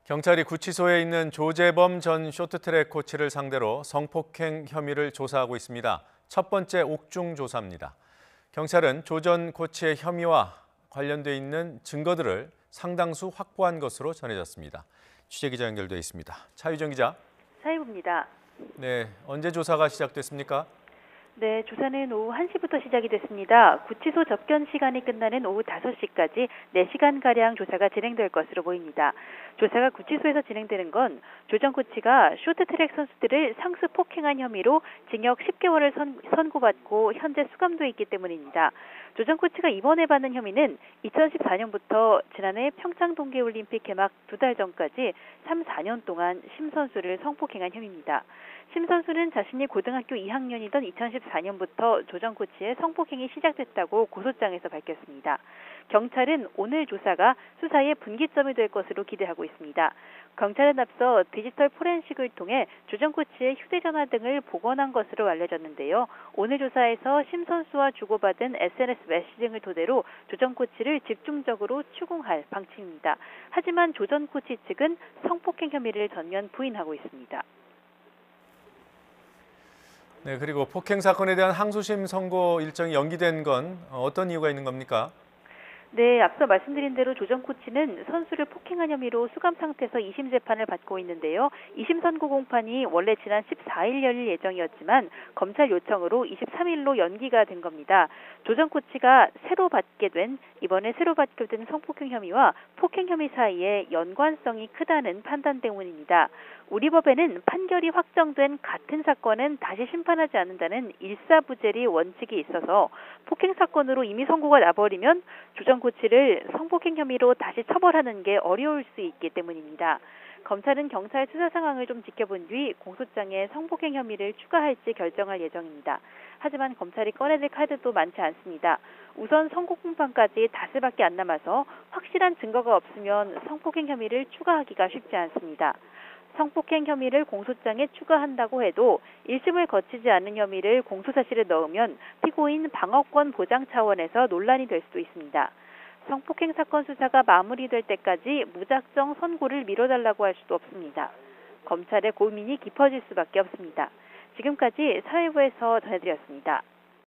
경찰이 구치소에 있는 조재범 전 쇼트트랙 코치를 상대로 성폭행 혐의를 조사하고 있습니다. 첫 번째 옥중 조사입니다. 경찰은 조 전 코치의 혐의와 관련돼 있는 증거들을 상당수 확보한 것으로 전해졌습니다. 취재기자 연결돼 있습니다. 차유정 기자. 사회부입니다. 네, 언제 조사가 시작됐습니까? 네, 조사는 오후 1시부터 시작이 됐습니다. 구치소 접견 시간이 끝나는 오후 5시까지 4시간가량 조사가 진행될 것으로 보입니다. 조사가 구치소에서 진행되는 건 조 전 코치가 쇼트트랙 선수들을 상습 폭행한 혐의로 징역 10개월을 선고받고 현재 수감돼 있기 때문입니다. 조 전 코치가 이번에 받는 혐의는 2014년부터 지난해 평창 동계올림픽 개막 2달 전까지 3, 4년 동안 심 선수를 성폭행한 혐의입니다. 심 선수는 자신이 고등학교 2학년이던 2014년부터 조 전 코치의 성폭행이 시작됐다고 고소장에서 밝혔습니다. 경찰은 오늘 조사가 수사의 분기점이 될 것으로 기대하고 있습니다. 경찰은 앞서 디지털 포렌식을 통해 조 전 코치의 휴대전화 등을 복원한 것으로 알려졌는데요. 오늘 조사에서 심 선수와 주고받은 SNS 메시지 등을 토대로 조 전 코치를 집중적으로 추궁할 방침입니다. 하지만 조 전 코치 측은 성폭행 혐의를 전면 부인하고 있습니다. 네, 그리고 폭행 사건에 대한 항소심 선고 일정이 연기된 건 어떤 이유가 있는 겁니까? 네, 앞서 말씀드린 대로 조 전 코치는 선수를 폭행한 혐의로 수감 상태에서 2심 재판을 받고 있는데요. 2심 선고 공판이 원래 지난 14일 열릴 예정이었지만 검찰 요청으로 23일로 연기가 된 겁니다. 조 전 코치가 이번에 새로 받게 된 성폭행 혐의와 폭행 혐의 사이에 연관성이 크다는 판단 때문입니다. 우리 법에는 판결이 확정된 같은 사건은 다시 심판하지 않는다는 일사부재리 원칙이 있어서 폭행 사건으로 이미 선고가 나버리면 조 전 코치를 성폭행 혐의로 다시 처벌하는 게 어려울 수 있기 때문입니다. 검찰은 경찰 수사 상황을 좀 지켜본 뒤 공소장에 성폭행 혐의를 추가할지 결정할 예정입니다. 하지만 검찰이 꺼내들 카드도 많지 않습니다. 우선 선고 공판까지 닷새밖에 안 남아서 확실한 증거가 없으면 성폭행 혐의를 추가하기가 쉽지 않습니다. 성폭행 혐의를 공소장에 추가한다고 해도 1심을 거치지 않은 혐의를 공소사실에 넣으면 피고인 방어권 보장 차원에서 논란이 될 수도 있습니다. 성폭행 사건 수사가 마무리될 때까지 무작정 선고를 미뤄달라고 할 수도 없습니다. 검찰의 고민이 깊어질 수밖에 없습니다. 지금까지 사회부에서 전해드렸습니다.